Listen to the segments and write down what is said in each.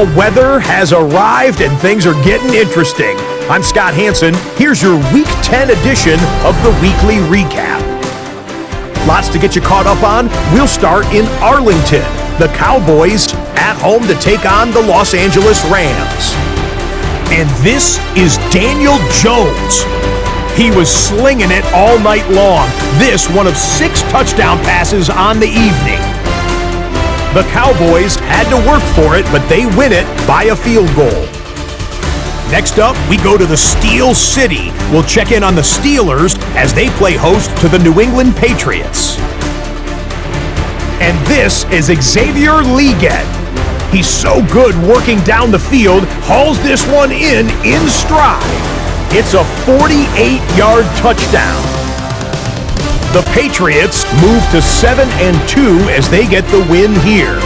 Weather has arrived and things are getting interesting. I'm Scott Hansen. Here's your Week 10 edition of the Weekly Recap. Lots to get you caught up on. We'll start in Arlington. The Cowboys at home to take on the Los Angeles Rams. And this is Daniel Jones. He was slinging it all night long. This one of 6 touchdown passes on the evening. The Cowboys had to work for it, but they win it by a field goal. Next up, we go to the Steel City. We'll check in on the Steelers as they play host to the New England Patriots. And this is Xavier Legette. He's so good working down the field, hauls this one in stride. It's a 48-yard touchdown. The Patriots move to 7-2 as they get the win here.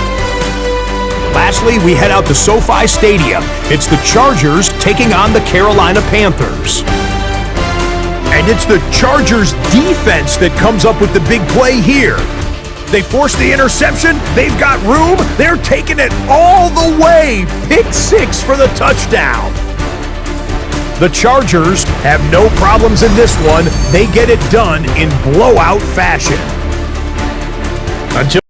Lastly, we head out to SoFi Stadium. It's the Chargers taking on the Carolina Panthers. And it's the Chargers defense that comes up with the big play here. They force the interception. They've got room. They're taking it all the way. Pick 6 for the touchdown. The Chargers have no problems in this one. They get it done in blowout fashion. Until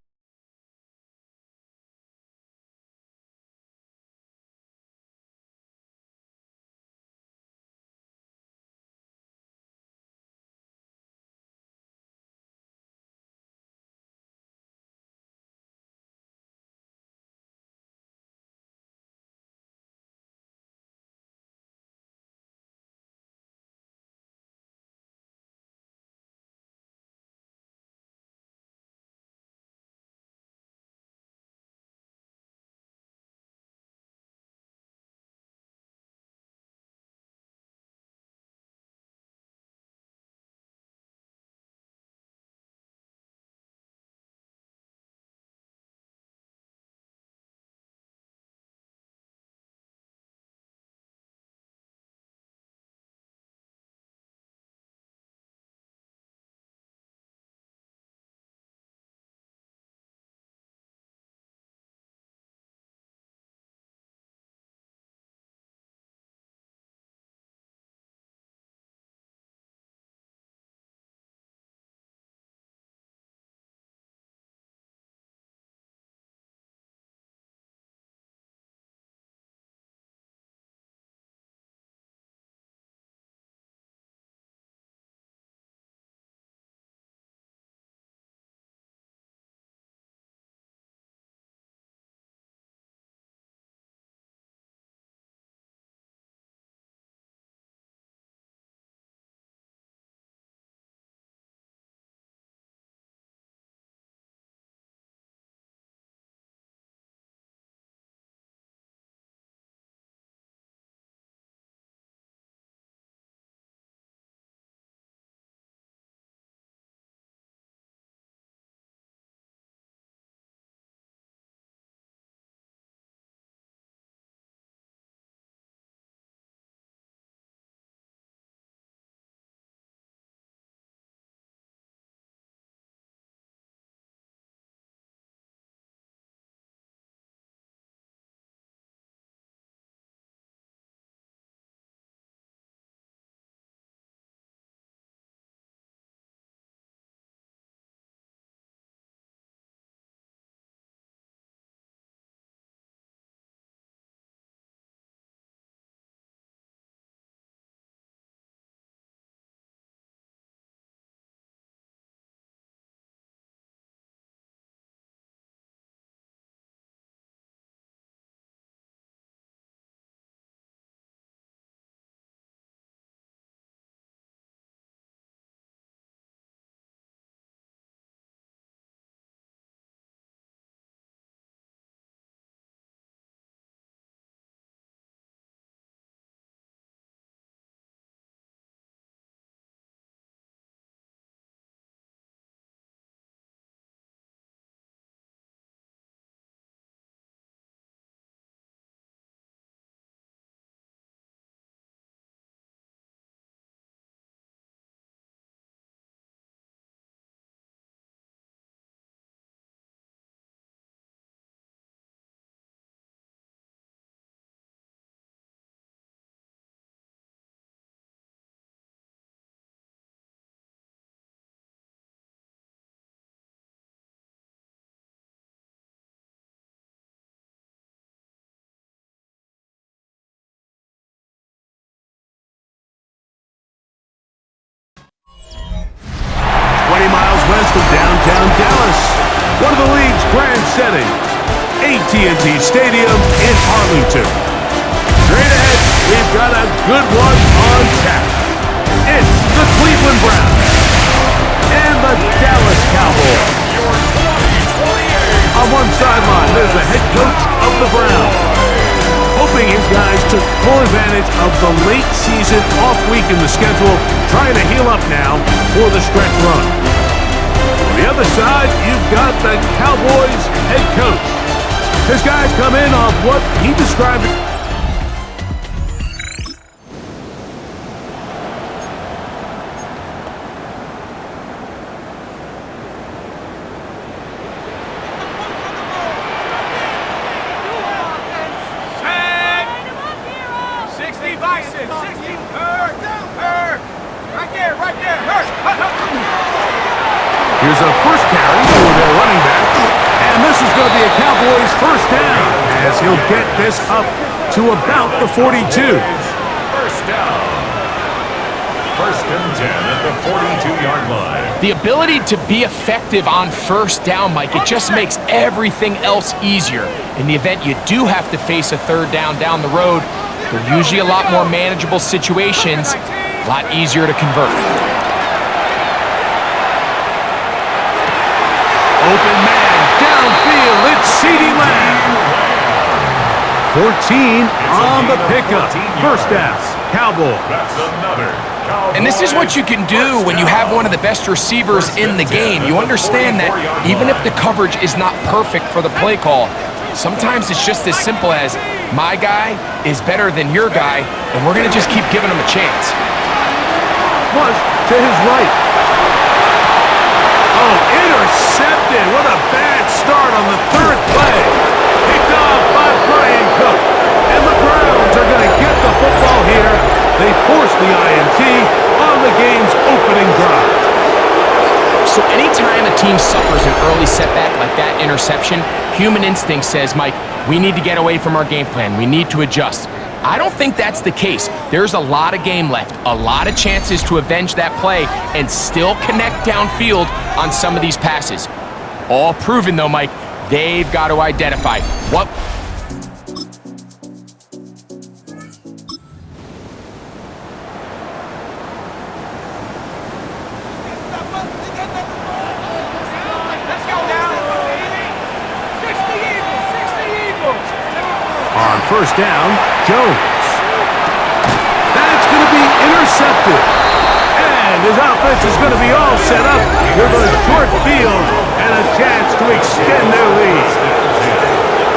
one of the league's grand settings, At&t Stadium in Arlington. Straight ahead, we've got a good one on tap. It's the Cleveland Browns and the Dallas Cowboys. On one sideline, there's the head coach of the Browns, hoping his guys took full advantage of the late season off week in the schedule, trying to heal up now for the stretch run. On the other side, you've got the Cowboys head coach. His guys come in off what he described. Here's a first carry for their running back, and this is going to be a Cowboys first down as he'll get this up to about the 42. First down. First and 10 at the 42-yard line. The ability to be effective on first down, Mike, it just makes everything else easier. In the event you do have to face a third down the road, they're usually a lot more manageable situations, a lot easier to convert. Open man, downfield, it's CeeDee Lamb. 14 on the pickup. First down, Cowboys. That's another Cowboys. And this is what you can do when you have one of the best receivers in the game. You understand that even if the coverage is not perfect for the play call, sometimes it's just as simple as, my guy is better than your guy, and we're going to just keep giving him a chance. Flush to his right. Oh, intercepted. What a bad start on the third play. Picked off by Brian Cook. And the Browns are going to get the football here. They force the INT on the game's opening drive. So anytime a team suffers an early setback like that interception, human instinct says, Mike, we need to get away from our game plan. We need to adjust. I don't think that's the case. There's a lot of game left, a lot of chances to avenge that play and still connect downfield on some of these passes. All proven though, Mike, they've got to identify what... On first down, Jones. That's going to be intercepted. And his offense is going to be all set up with a short field and a chance to extend their lead.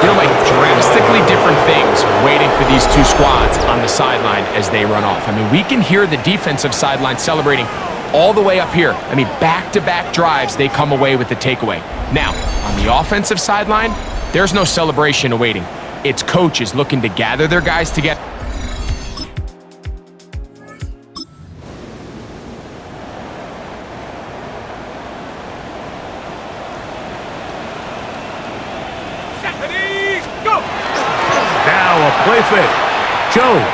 You know, like drastically different things waiting for these two squads on the sideline as they run off. I mean, we can hear the defensive sideline celebrating all the way up here. I mean, back-to-back drives, they come away with the takeaway. Now, on the offensive sideline, there's no celebration awaiting. It's coaches looking to gather their guys together. Now a play fake. Jones.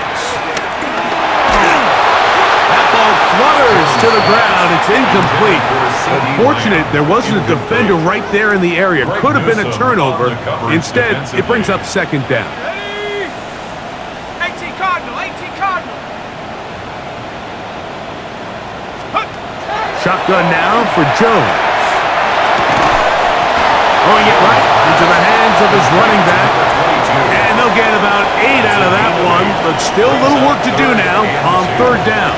That ball flutters to the ground. It's incomplete. Unfortunate, there wasn't a defender right there in the area. Could have been a turnover. Instead, it brings up second down. Shotgun now for Jones. Throwing it right into the hands of his running back. And they'll get about 8 out of that one, but still a little work to do now on third down.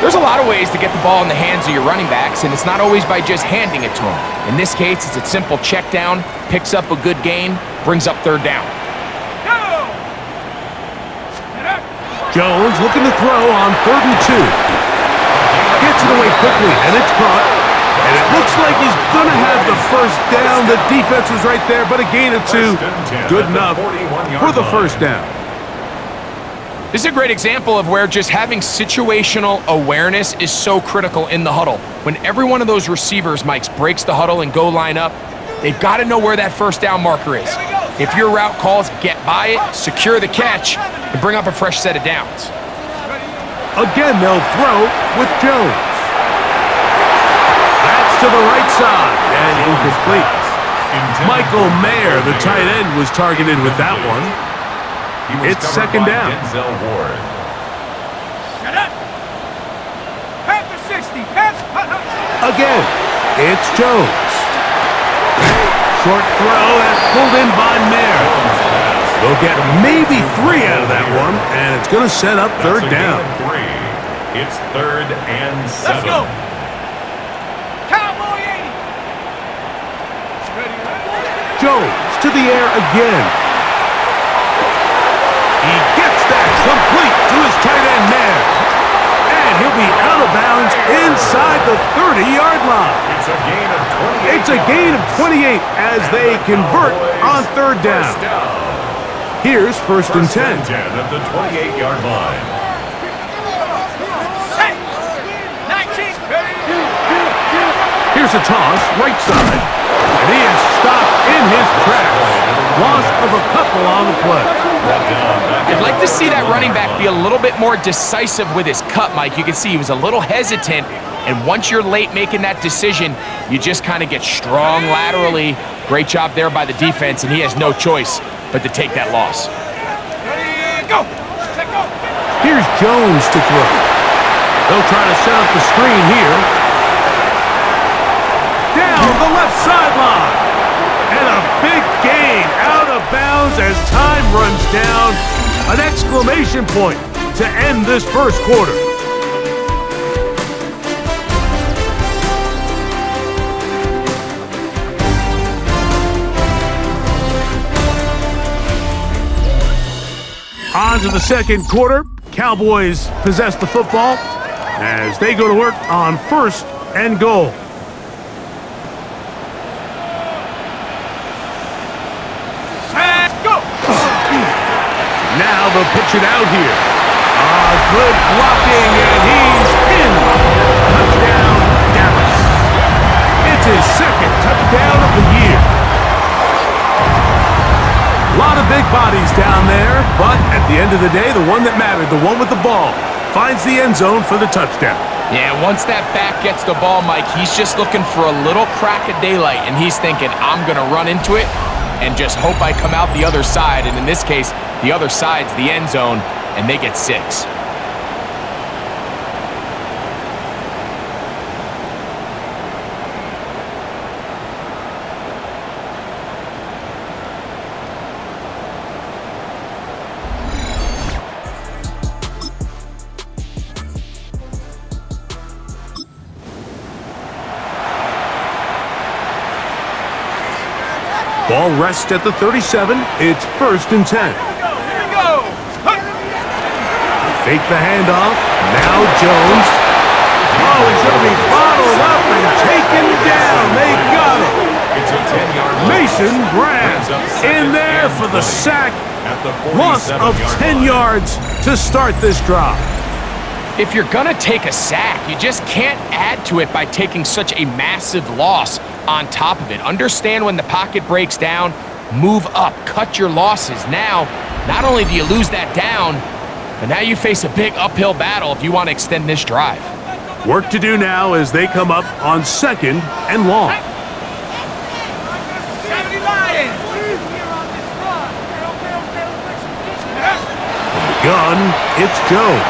There's a lot of ways to get the ball in the hands of your running backs, and it's not always by just handing it to them. In this case, it's a simple check down, picks up a good gain, brings up third down. Jones looking to throw on 3rd and 2. Gets it away quickly, and it's caught. And it looks like he's going to have the first down. The defense was right there, but a gain of 2. Good enough for the first down. This is a great example of where just having situational awareness is so critical in the huddle. When every one of those receivers, Mike, breaks the huddle and go line up, they've got to know where that first down marker is. If your route calls, get by it, secure the catch, and bring up a fresh set of downs. Again, they'll throw with Jones. That's to the right side, and incomplete. Michael Mayer, the tight end, was targeted with that one. It's second down. Again, it's Jones. Short throw and pulled in by Mayer. They'll get maybe 3 out of that one, and it's going to set up third down. It's 3rd and 7. Let's go. Cowboy 80. Jones to the air again. He gets that complete to his tight end Mayer. And he'll be out of bounds inside the 30-yard line. It's a gain of 28. It's a gain of 28 as they convert on third down. Here's first and 10. At the 28-yard line. Here's a toss, right side. And he is stopped in his tracks. Loss of a couple on the play. I'd like to see that running back be a little bit more decisive with his cut, Mike. You can see he was a little hesitant, and once you're late making that decision, you just kind of get strong laterally. Great job there by the defense, and he has no choice but to take that loss. Here's Jones to throw. They'll try to set up the screen here. Down the left sideline. And a big gain out of bounds as time runs down. An exclamation point to end this first quarter. On to the second quarter. Cowboys possess the football as they go to work on first and goal. Now they'll pitch it out here. Good blocking, and he's in. Touchdown, Dallas. It's his second touchdown of the year. A lot of big bodies down there, but at the end of the day, the one that mattered, the one with the ball, finds the end zone for the touchdown. Yeah, once that back gets the ball, Mike, he's just looking for a little crack of daylight, and he's thinking, I'm going to run into it and just hope I come out the other side. And in this case, the other side's the end zone, and they get 6. Ball rests at the 37. It's first and 10. Fake the handoff. Now Jones. Oh, he's going to be bottled up and taken down. They got him. It's a 10-yard Mason Grant in there for the sack. Loss of 10 yards to start this drive. If you're going to take a sack, you just can't add to it by taking such a massive loss on top of it. Understand when the pocket breaks down, move up, cut your losses. Now, not only do you lose that down, but now you face a big uphill battle if you want to extend this drive. Work to do now as they come up on second and long. From the gun, it's Jones.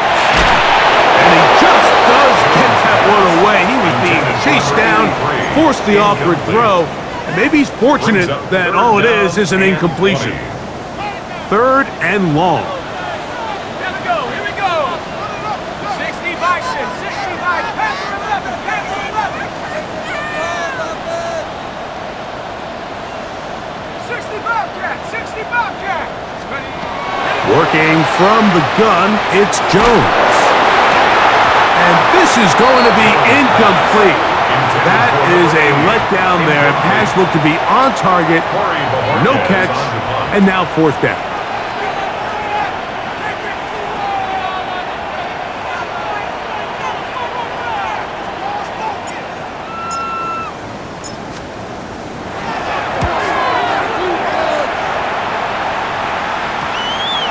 And he just does get that one away. He was being chased down, forced the awkward throw, and maybe he's fortunate that all it is an incompletion. Third and long. Here we go. 60 Bison, 60 by Panther 11, Panther 11. 60 Bobcat, 60 Bobcat. Working from the gun, it's Jones. And this is going to be incomplete. That is a letdown there. Pass looked to be on target, no catch, and now fourth down.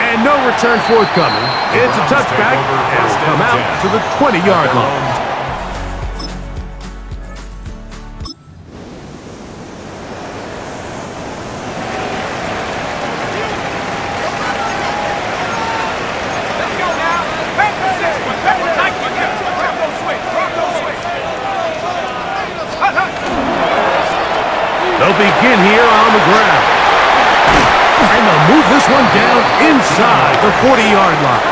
And no return forthcoming. It's a touchback, and it'll come out to the 20-yard line. the ground. And they'll move this one down inside the 40-yard line.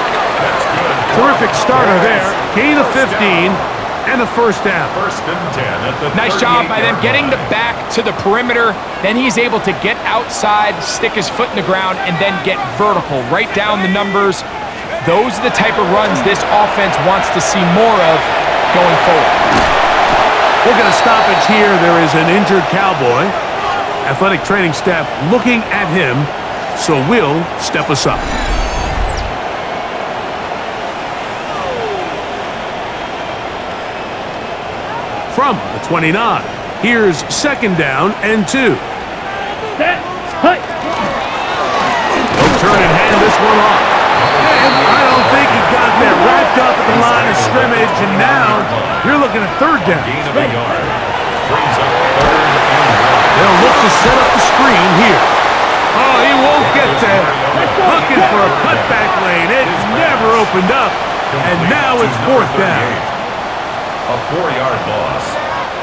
Terrific starter there. Gain of 15 and a first down. First and 10 at the Nice job by them getting the back to the perimeter. Then he's able to get outside, stick his foot in the ground, and then get vertical. Right down the numbers. Those are the type of runs this offense wants to see more of going forward. We're going to stoppage here. There is an injured Cowboy. Athletic training staff looking at him, so we'll step aside. From the 29, here's second down and 2. They'll turn and hand this one off. And I don't think he got there. Wrapped up at the line of scrimmage, and now you're looking at third down. gain of a yard. Brings up third and 1. They'll look to set up the screen here. Oh, he won't get there. Looking for a cutback lane. It never opened up, and now it's fourth down. A 4-yard loss.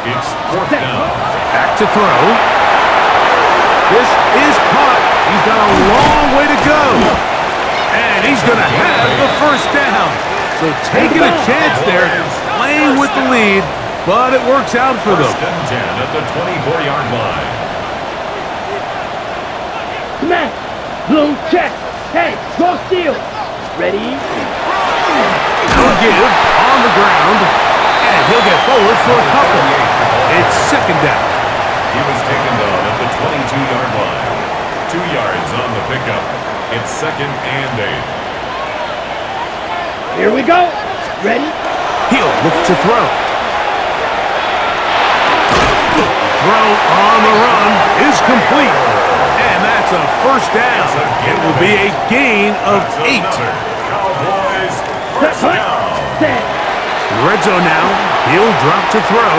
It's fourth down. Back to throw. This is caught. He's got a long way to go. And he's going to have the first down. So taking a chance there, playing with the lead, but it works out for them. First and 10 at the 24-yard line. Smash. Bloom check. Hey, go steal. Ready? He'll give on the ground, and he'll get forward for a couple. It's second down. He was taken down at the 22-yard line. 2 yards on the pickup. It's second and 8. Here we go. Ready? He'll look to throw. Throw on the run is complete. And that's a first down. It will be a gain of 8. Cowboys first down. Red zone now. He'll drop to throw.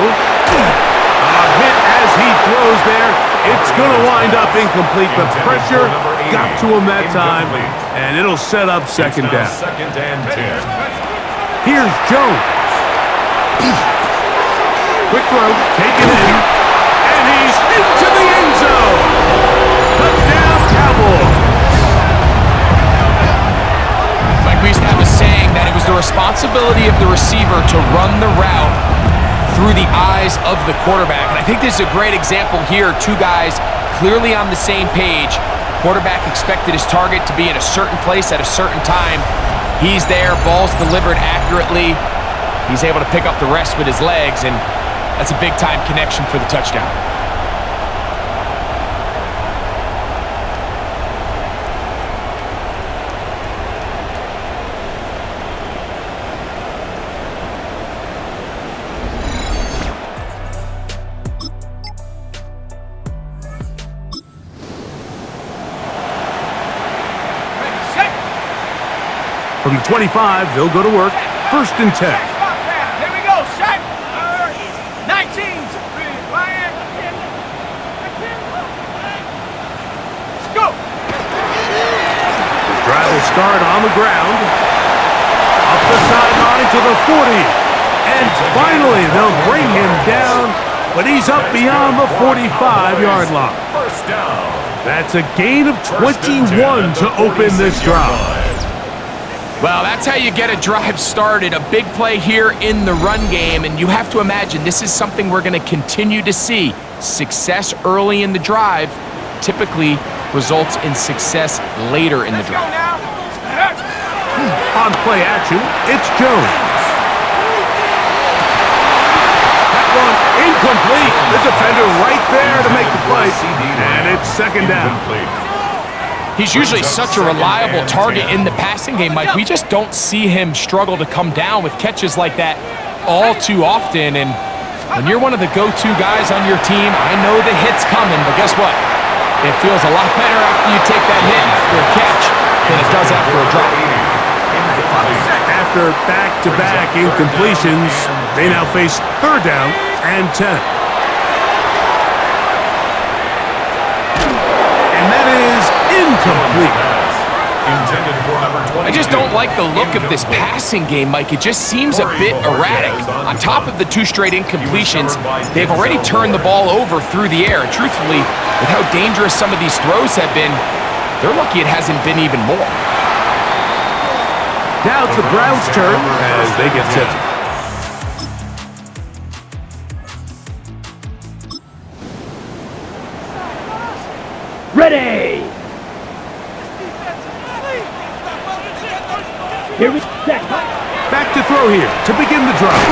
A hit as he throws there. It's going to wind up incomplete. The pressure got to him that time, and it'll set up second down. Second and 10. Here's Jones. Quick throw, taken in, and he's into the end zone. Touchdown, Cowboys. Like we used to have a saying that it was the responsibility of the receiver to run the route through the eyes of the quarterback. And I think this is a great example here. Two guys clearly on the same page. Quarterback expected his target to be in a certain place at a certain time. He's there, ball's delivered accurately. He's able to pick up the rest with his legs, and that's a big-time connection for the touchdown. From the 25, they'll go to work. First and 10. Here we go. Set. 19s. Ryan. Go. The drive will start on the ground. Up the sideline to the 40. And finally, they'll bring him down, but he's up beyond the 45-yard line. First down. That's a gain of 21 to open this drive. Well, that's how you get a drive started. A big play here in the run game, and you have to imagine this is something we're going to continue to see. Success early in the drive typically results in success later in the drive. On play action, it's Jones. That one incomplete. The defender right there to make the play. And it's second down. He's usually such a reliable target in the passing game, Mike. We just don't see him struggle to come down with catches like that all too often. And when you're one of the go-to guys on your team, I know the hit's coming, but guess what? It feels a lot better after you take that hit after a catch than it does after a drop. After back-to-back incompletions, they now face third down and 10. And that is incomplete. Intended for number 22. I just don't like the look of this passing game, Mike. It just seems a bit erratic. On top of the 2 straight incompletions, they've already turned the ball over through the air. Truthfully, with how dangerous some of these throws have been, they're lucky it hasn't been even more. Now it's the Browns' turn as they get set. Ready! Here we go. Back to throw here to begin the drive.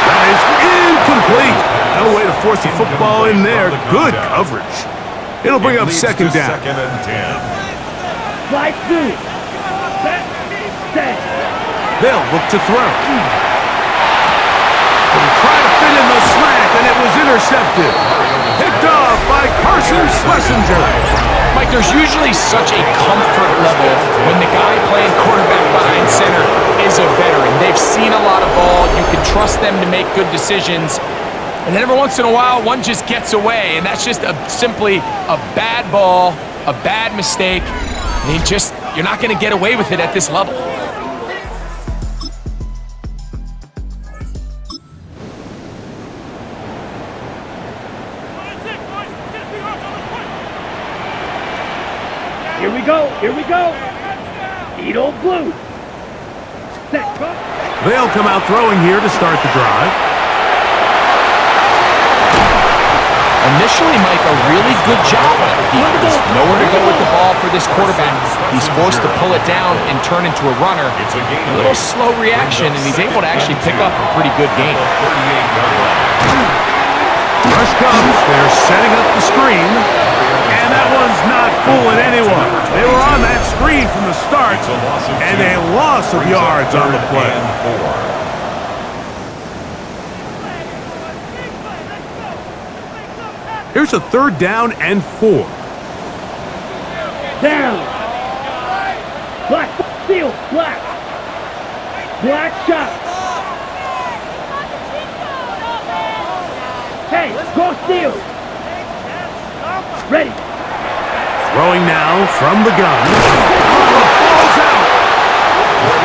That is incomplete. No way to force the football in there. Good coverage. It'll bring up second down. Second and 10. Slide through. Set. They'll look to throw. They try to fit in the slant, and it was intercepted. Picked off by Carson Schlesinger. Mike, there's usually such a comfort level when the guy playing quarterback behind center is a veteran. They've seen a lot of ball. You can trust them to make good decisions. And then every once in a while, one just gets away, and that's just simply a bad ball, a bad mistake. And you're not going to get away with it at this level. Here we go. Here we go. Eat old blue. Set. They'll come out throwing here to start the drive. Initially, Mike, a really good job by the defense. Nowhere to go with the ball for this quarterback. He's forced to pull it down and turn into a runner. A little slow reaction, and he's able to actually pick up a pretty good game. Rush comes. They're setting up the screen. And that one's not fooling anyone. They were on that screen from the start, and a loss of yards on the play. Here's a 3rd down and 4. Down. Black. Steel. Black. Black shot. Hey, go Steel. Ready. Throwing now from the gun. Oh, the ball's out.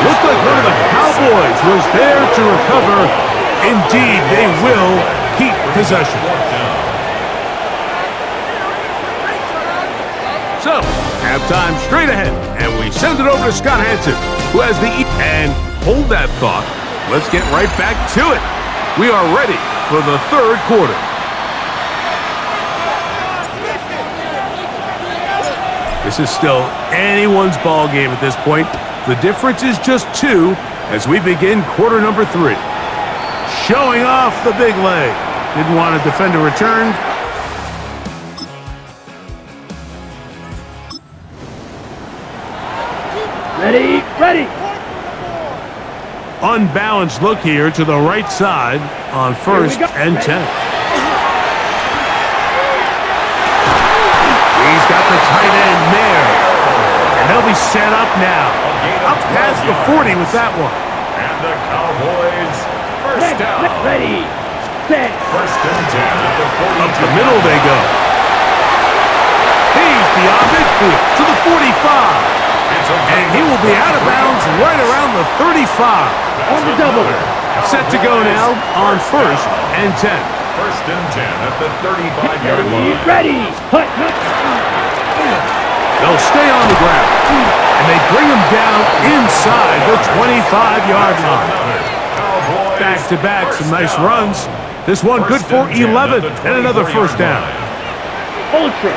Looks like one of the Cowboys was there to recover. Indeed, they will keep possession. So, halftime straight ahead, and we send it over to Scott Hanson, who has the and hold that thought. Let's get right back to it. We are ready for the 3rd quarter. This is still anyone's ball game at this point. The difference is just 2 as we begin quarter number 3. Showing off the big leg. Didn't want to defend a return. Ready. Ready. Unbalanced look here to the right side on 1st and 10. He's got the tight end there. And they'll be set up now. Up past the 40 with that one. And the Cowboys first down. Ready. Set. 1st and 10 at the 42. Up the middle they go. He's beyond midfield to the 45. And he will be out of bounds right around the 35. On the double. Set to go now on 1st and 10. 1st and 10 at the 35-yard line. Ready. Hut. They'll stay on the ground. And they bring him down inside the 25-yard line. Back-to-back, some nice runs. This one good for 11 and another 1st down. Ultra.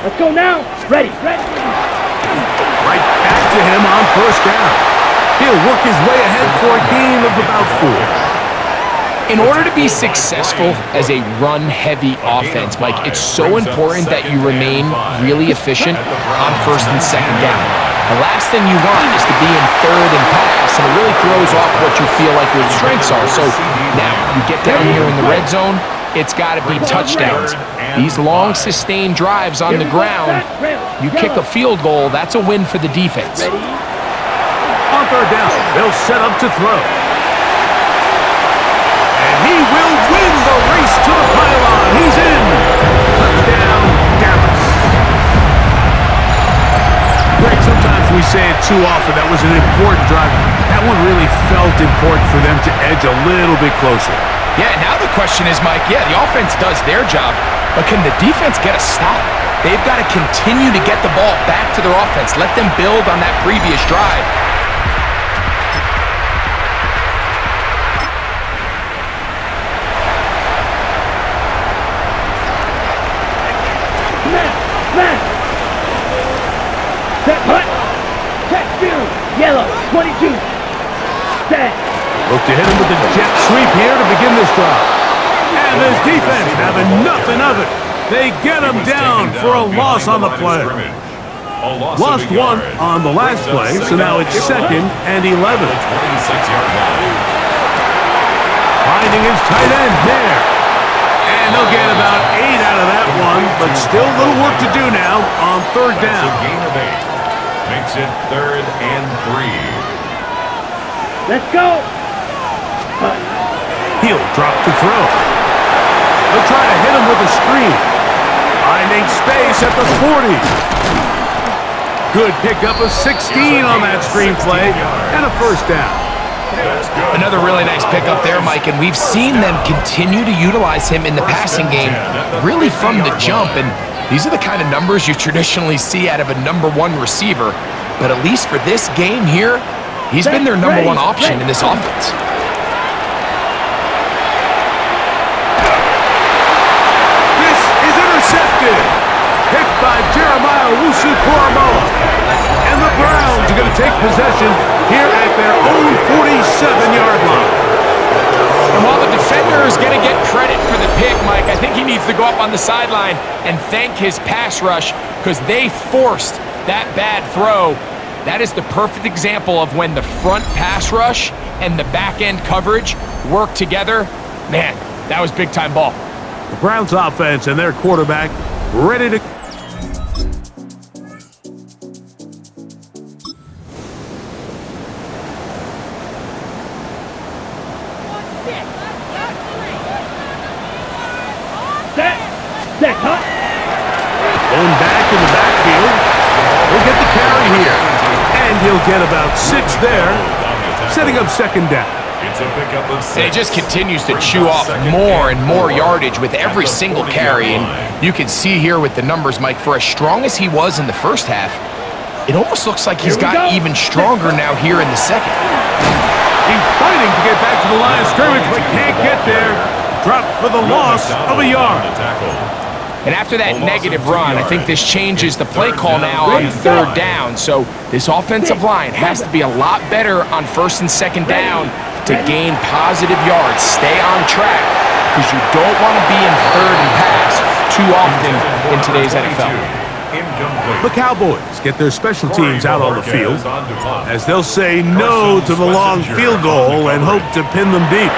Let's go now. Ready. Right back to him on 1st down. He'll work his way ahead for a gain of about 4. In order to be successful as a run-heavy offense, Mike, it's so important that you remain really efficient on 1st and 2nd down. The last thing you want is to be in 3rd and pass, and it really throws off what you feel like your strengths are. So now you get down here in the red zone, it's got to be touchdowns. These long, sustained drives on the ground, you kick a field goal, that's a win for the defense. On 3rd down, they'll set up to throw. And he will win the race to the pylon. He's in. Touchdown, Dallas. say it too often. That was an important drive. That one really felt important for them to edge a little bit closer. Yeah, now the question is, Mike, yeah, the offense does their job, but can the defense get a stop? They've got to continue to get the ball back to their offense. Let them build on that previous drive. Set, hut. Check, field. Yellow, 22. Set. Look to hit him with the jet sweep here to begin this drive. And this defense having nothing of it. They get him down for a loss on the play. Lost one on the last play, so now it's 2nd and 11. Finding his tight end there. And they'll get about 8 out of that one, but still a little work to do now on 3rd down. That's a gain of 8. Makes it 3rd and 3. Let's go. He'll drop to throw. They'll try to hit him with a screen. Finding space at the 40. Good pickup of 16 on that screen play and a 1st down. Another really nice pickup there, Mike, and we've seen them continue to utilize him in the passing game really from the jump, and these are the kind of numbers you traditionally see out of a #1 receiver, but at least for this game here, he's been their #1 option in this offense. This is intercepted. Picked by Jeremiah Owusu-Koramoah. And the Browns are going to take possession here at their own 47-yard line. And while the defender is going to get credit for the pick, Mike, I think he needs to go up on the sideline and thank his pass rush because they forced that bad throw. That is the perfect example of when the front pass rush and the back-end coverage work together. Man, that was big-time ball. The Browns offense and their quarterback ready to... Set, hut. Going back in the backfield. He'll get the carry here. And he'll get about 6 there, setting up 2nd down. It's a pickup of 6. And he just continues to chew off more and more yardage with every single carry. And you can see here with the numbers, Mike, for as strong as he was in the first half, it almost looks like he's got even stronger now here in the second. He's fighting to get back to the line of scrimmage, but can't get there. Dropped for the loss of a yard. And after that negative run, I think this changes the play call now on 3rd down. So this offensive line has to be a lot better on 1st and 2nd down to gain positive yards. Stay on track because you don't want to be in 3rd and pass too often in today's NFL. The Cowboys get their special teams out on the field as they'll say no to the long field goal and hope to pin them deep.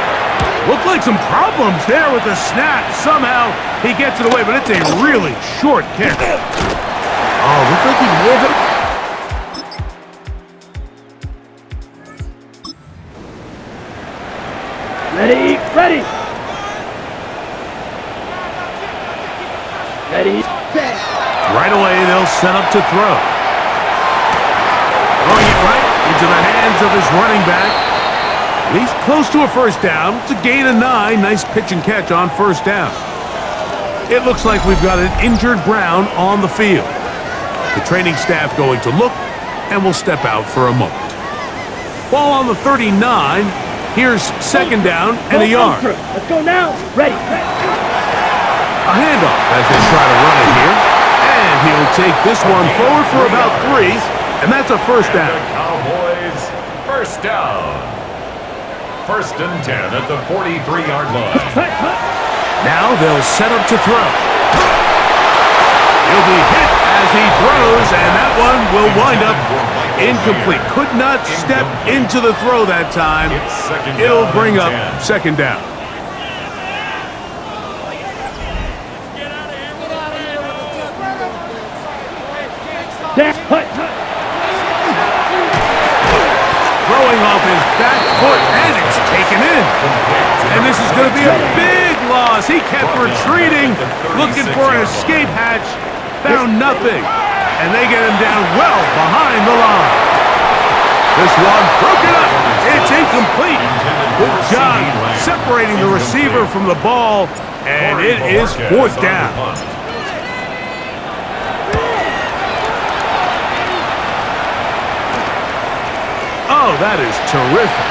Looked like some problems there with the snap. Somehow he gets it away, but it's a really short kick. Oh, looked like he may have... Ready, ready. Ready, set. Right away, they'll set up to throw. Throwing it right into the hands of his running back. He's close to a 1st down. It's a gain of 9. Nice pitch and catch on 1st down. It looks like we've got an injured Brown on the field. The training staff going to look, and will step out for a moment. Ball on the 39. Here's 2nd down and a yard. Let's go now. Ready. A handoff as they try to run it here. And he'll take this one forward for about 3, and that's a 1st down. Cowboys, 1st down. 1st and 10 at the 43-yard line. Now they'll set up to throw. He'll be hit as he throws, and that one will wind up incomplete. Could not step into the throw that time. It'll bring up 2nd down. Throwing off his back foot, and it's taken in. And this is going to be a big loss. He kept retreating, looking for an escape hatch, found nothing. and they get him down well behind the line. This one broken up. It's incomplete. Good job separating the receiver from the ball, and it is fourth down. Oh, that is terrific.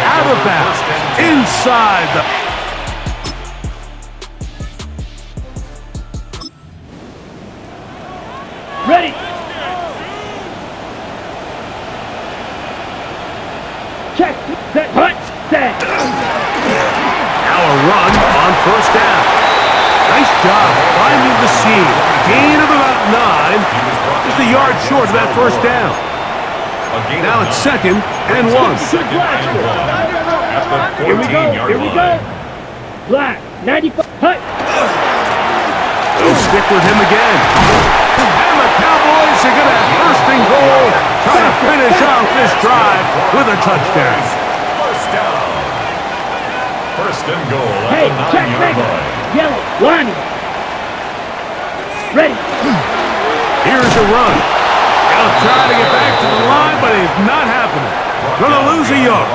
Out of bounds, inside the... Ready. Check. Set. Hut. Set. Now a run on first down. Nice job finding the seam. Gain of about 9. Just a yard short of that first down. Now it's second and 1. At the 14-yard line. Here we go. Black. 95. Hut. They'll stick with him again. And the Cowboys are going to have first and goal, trying to finish off this drive with a touchdown. First down. First and goal at Hey, the check 9-yard back. line. Yellow. Line. Ready. Here's a run. They'll try to get back to the line, but it's not happening. Going to lose a yard.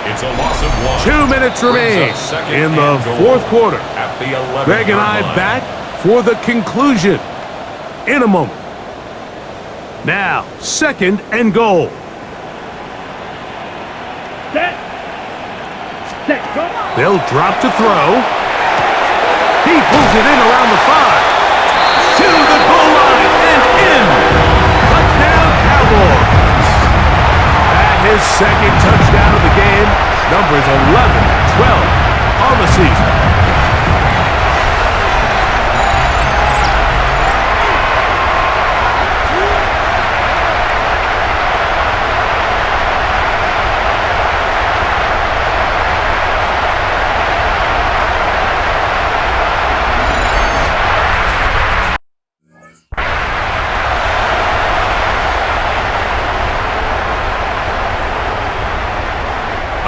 It's a loss of 1. 2 minutes remain in the fourth quarter. At the 11-yard Greg and I line. back for the conclusion in a moment. Now, second and goal. Set. Set. Go. They'll drop to throw. He pulls it in around the 5. To the goal line and in. Touchdown, Cowboys. His second touchdown of the game. Numbers 11-12 on the season.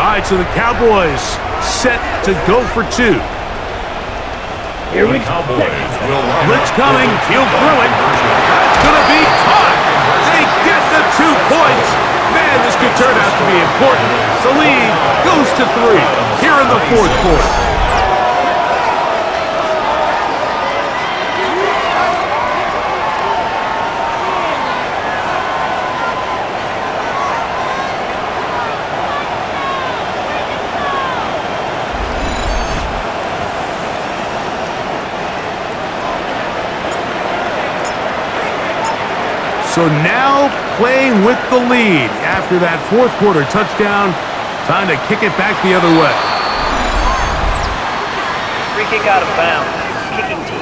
All right, so the Cowboys set to go for 2. Here we The go. Cowboys will line Blitz up coming. for He'll the throw it. That's going to be caught. They get the 2 points. Man, this could turn out to be important. The lead goes to 3 here in the fourth quarter. So now playing with the lead after that fourth quarter touchdown. Time to kick it back the other way. Free kick out of bounds. Kicking team.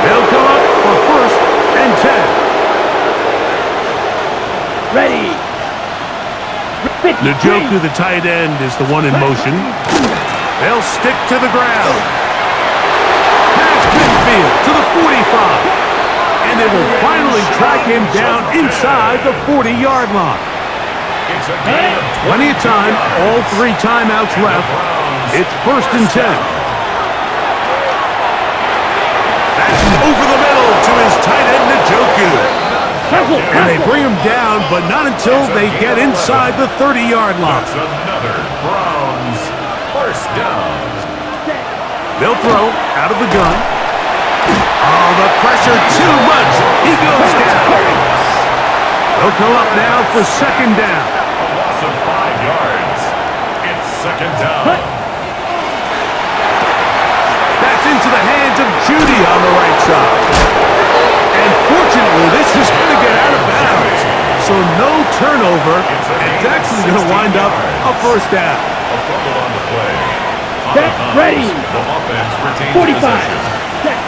They'll come up for first and 10. Ready. Njoku, the tight end, is the one in motion. They'll stick to the ground. To the 45, and they will finally track him down inside the 40-yard line. Plenty of time, all 3 timeouts left. It's first and 10. That's over the middle to his tight end, Njoku. And they bring him down, but not until they get inside the 30-yard line. That's another Browns first down. They'll throw out of the gun. Oh, the pressure too much. He goes down. They'll come up now for second down. A loss of 5 yards. It's second down. That's into the hands of Judy on the right side. And fortunately, this is going to get out of bounds. So no turnover. It's actually going to wind up a first down. A fumble on the play. Set. Ready. The offense retains 45. possession. Set.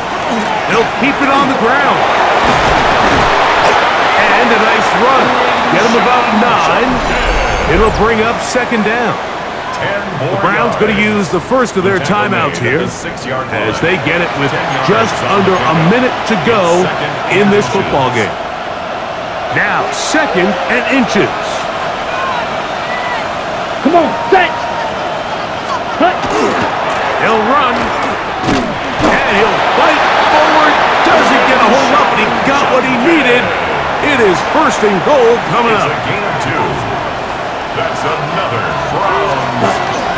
They'll keep it on the ground. And a nice run. Get them about 9. It'll bring up second down. The Browns going to use the first of their timeouts here as they get it with just under a minute to go in this football game. Now, second and inches. Come on. Set. Hut. He'll run. And is 1st and goal coming It's up. a gain of 2. That's another Browns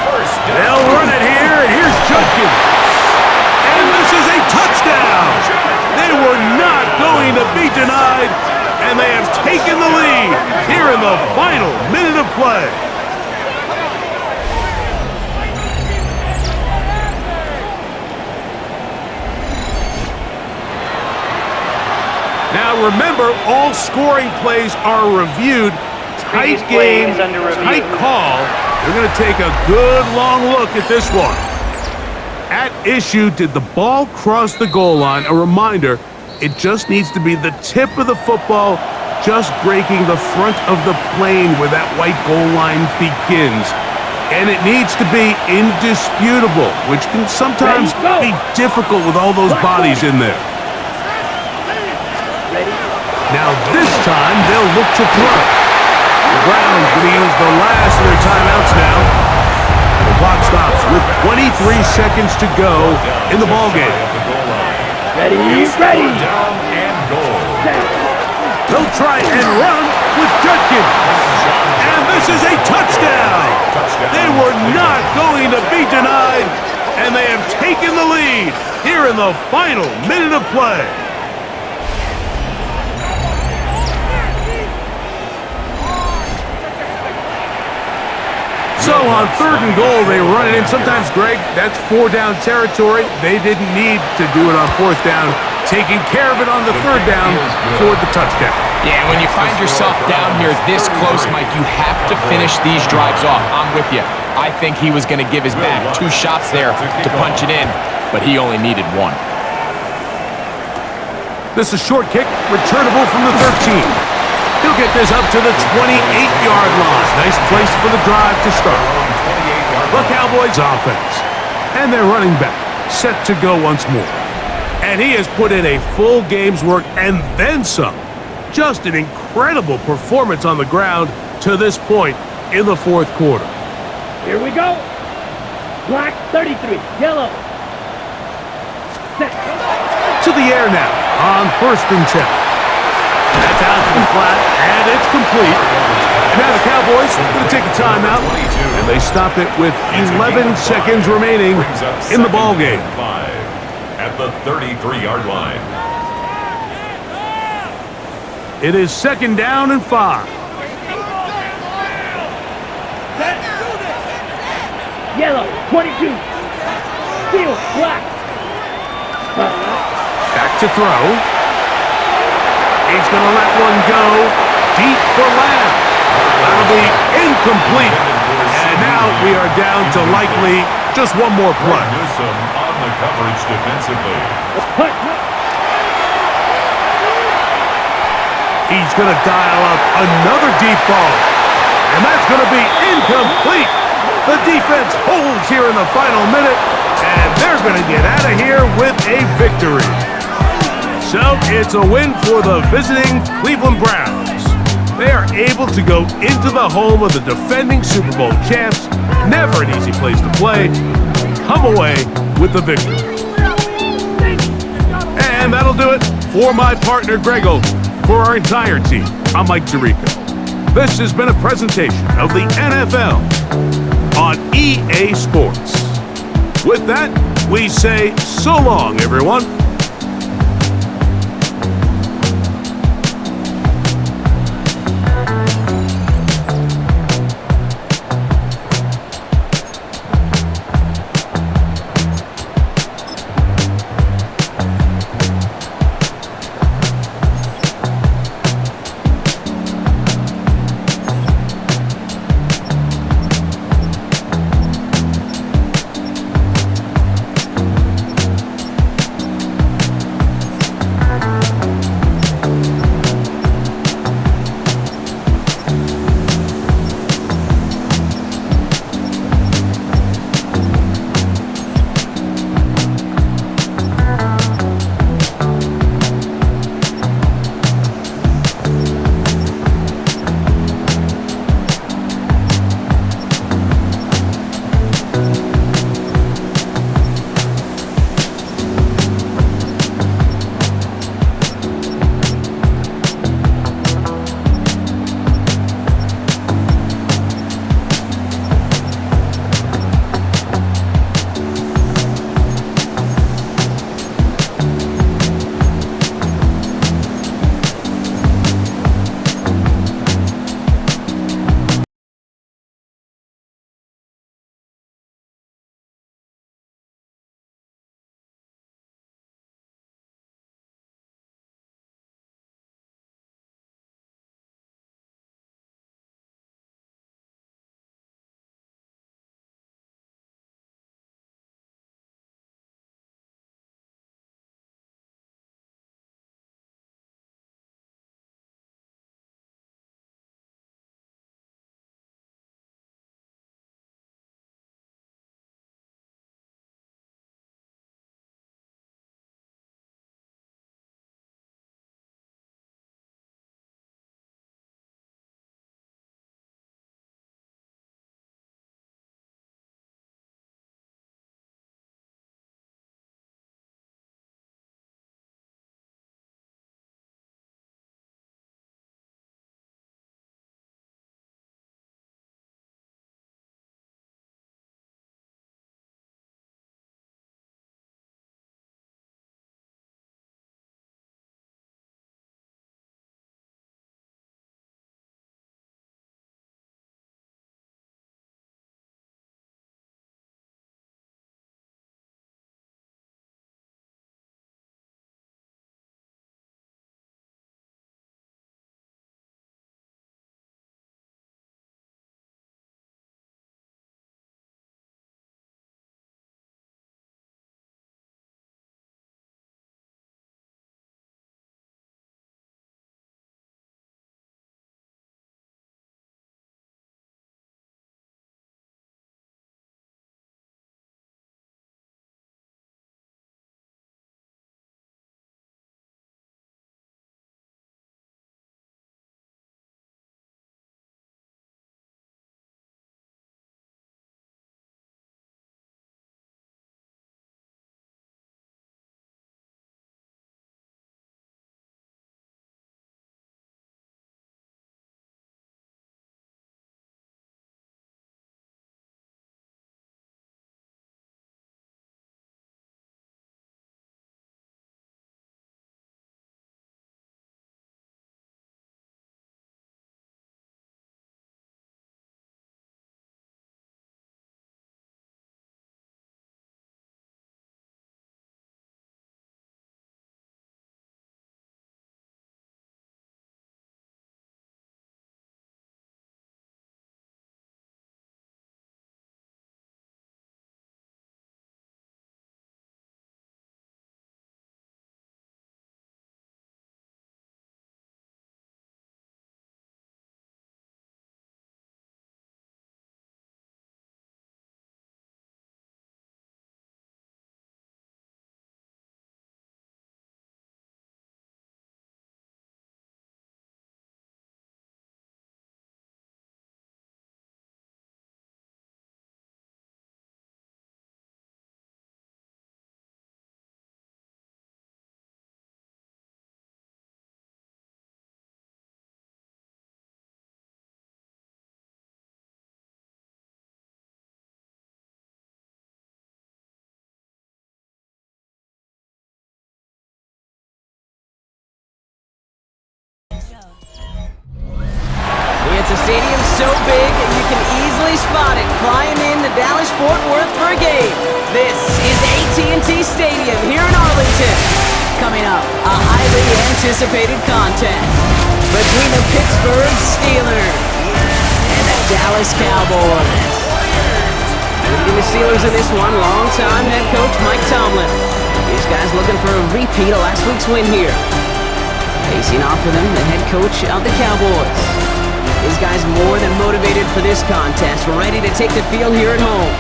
first down. They'll run it here, and here's Judkins. And this is a touchdown. They were not going to be denied, and they have taken the lead here in the final minute of play. Now remember, all scoring plays are reviewed. Tight Previous play game, is under review. tight call. They're going to take a good long look at this one. At issue, did the ball cross the goal line? A reminder, it just needs to be the tip of the football just breaking the front of the plane where that white goal line begins. And it needs to be indisputable, which can sometimes be difficult with all those bodies in there. Now this time, they'll look to throw. The Browns going to use the last of their timeouts now. The clock stops with 23 seconds to go in the ballgame. Ready. Down and goal. They'll try and run with Judkins. And this is a touchdown. They were not going to be denied, and they have taken the lead here in the final minute of play. So on 3rd and goal, they run it in. Sometimes, Greg, that's 4-down territory. They didn't need to do it on 4th down. Taking care of it on the 3rd down for the touchdown. Yeah, when you find yourself down here this close, Mike, you have to finish these drives off. I'm with you. I think he was going to give his back 2 shots there to punch it in, but he only needed 1. This is a short kick, returnable from the 13. He'll get this up to the 28-yard line. Nice place for the drive to start. The Cowboys offense. And their running back set to go once more. And he has put in a full game's work and then some. Just an incredible performance on the ground to this point in the 4th quarter. Here we go. Black 33, yellow. Set. To the air now on 1st and 10. That's out to the flat, and it's complete. Now the Cowboys are going to take a timeout, and they stop it with 11 seconds remaining in the ballgame. 5 at the 33-yard line. It is 2nd down and 5. Yellow 22. Steel black. Back to throw. He's going to let one go deep for Lamb. That'll be incomplete. And now we are down to likely just one more play. Newsome on the coverage defensively. He's going to dial up another deep ball. And that's going to be incomplete. The defense holds here in the final minute, and they're going to get out of here with a victory. So it's a win for the visiting Cleveland Browns. They are able to go into the home of the defending Super Bowl champs. Never an easy place to play. Come away with the victory. And that'll do it for my partner, Greg Olson. For our entire team, I'm Mike Tirico. This has been a presentation of the NFL on EA Sports. With that, we say so long, everyone. stadium's so big, you can easily spot it flying into Dallas-Fort Worth for a game. This is At&t Stadium here in Arlington. Coming up, a highly anticipated contest between the Pittsburgh Steelers and the Dallas Cowboys. Leading the Steelers in this one, longtime head coach Mike Tomlin. These guys looking for a repeat of last week's win here. Facing off for them, the head coach of the Cowboys. These guys more than motivated for this contest, ready to take the field here at home.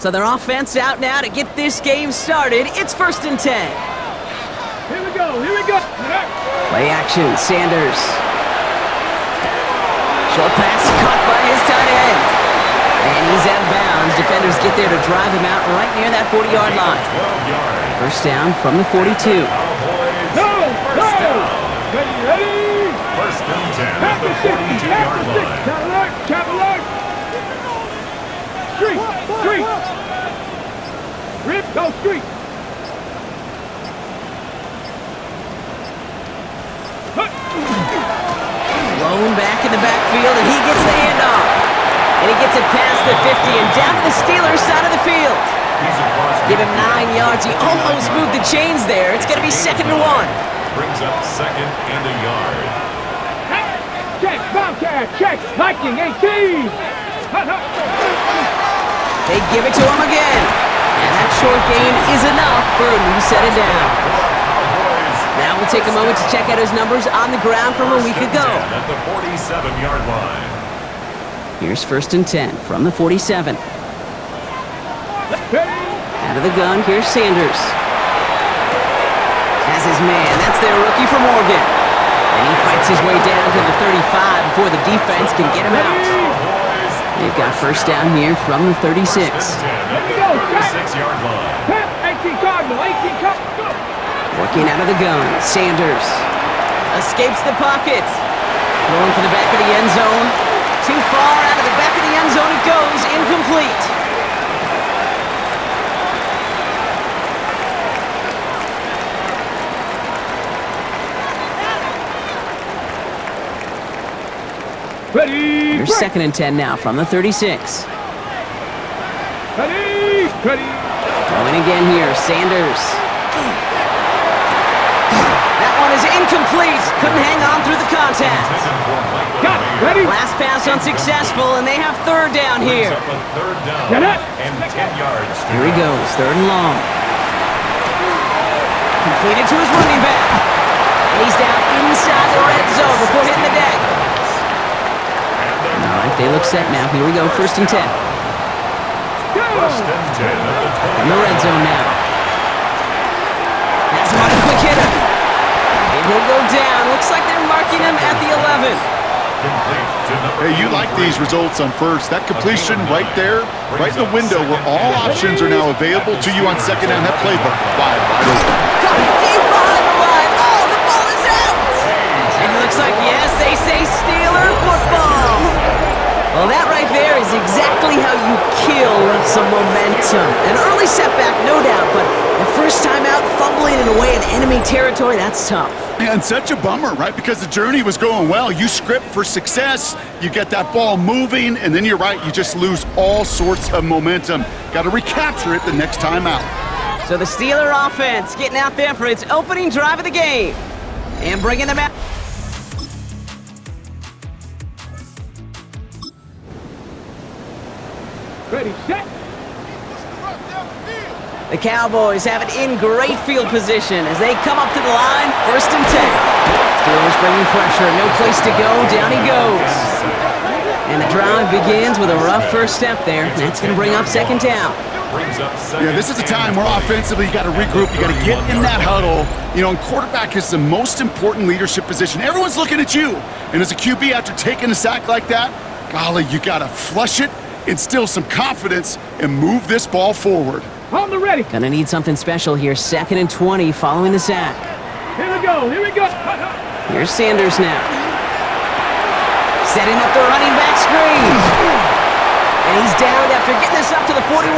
So their offense out now to get this game started. It's 1st and 10. Here we go, here we go. Play action, Sanders. Short pass caught by his tight end. And he's out of bounds. Defenders get there to drive him out right near that 40-yard line. 12 yards. First down from the 42. Cowboys. Go, First go. down. Ready? First and 10 at the 42-yard line. Cadillac. Street, street. Rip, go street. Blown back in the backfield, and he gets the handoff. And he gets it past the 50 and down to the Steelers side of the field. Give him 9 yards. He almost moved the chains there. It's going to be 2nd and 1. Brings up 2nd and a yard. Check, Bobcat, check. Viking 18. They give it to him again. And that short gain is enough for a new set of downs. Now we'll take a moment to check out his numbers on the ground from a week ago. At the 47-yard line. Here's 1st and 10 from the 47. Out of the gun, here's Sanders. Has his man, that's their rookie from Oregon. And he fights his way down to the 35 before the defense can get him out. They've got first down here from the 36. At the 36-yard line. 18 Cardinal, 18 Cardinal. Working out of the gun, Sanders escapes the pocket. Throwing for the back of the end zone. Too far out of the back of the end zone it goes, incomplete. Ready. Here's 2nd and 10 now from the 36. Ready. Ready. Throwing again here, Sanders. That one is incomplete. Couldn't hang on through the contact. Got it. Ready. Last pass unsuccessful, and they have 3rd down here. Brings up a 3rd down Get it. and 10 yards. Here he goes, 3rd and long. Completed to his running back. And he's down inside the red zone before hitting the deck. All right, they look set now. Here we go, 1st and 10. First and 10 at the 20. In the red zone now. Has him on a quick hitter. And he'll go down. Looks like they're marking him at the 11. Hey, you like these results on first. That completion right there, right in the window where all options are now available to you on 2nd down. That playbook wide open. Coming deep behind the line. Oh, the ball is out. And it looks like, yes, they say Steeler football. Well, that right there is exactly how you kill some momentum. An early setback, no doubt, but the first time out, fumbling it away in enemy territory, that's tough. And such a bummer, right? Because the journey was going well. You script for success, you get that ball moving, and then you're right, you just lose all sorts of momentum. Got to recapture it the next time out. So the Steeler offense getting out there for its opening drive of the game and bringing them out. Ready, set. The Cowboys have it in great field position as they come up to the line, 1st and 10. Steelers bringing pressure, no place to go, down he goes. And the drive begins with a rough first step there. That's going to bring up 2nd down. Yeah, this is a time where offensively you got to regroup, you got to get in that huddle. You know, and quarterback is the most important leadership position. Everyone's looking at you. And as a QB, after taking a sack like that, golly, you got to flush it, instill some confidence, and move this ball forward. On the ready. Gonna need something special here. 2nd and 20 following the sack. Here we go, here we go. Here's Sanders now. Setting up the running back screen. And he's down after getting this up to the 41.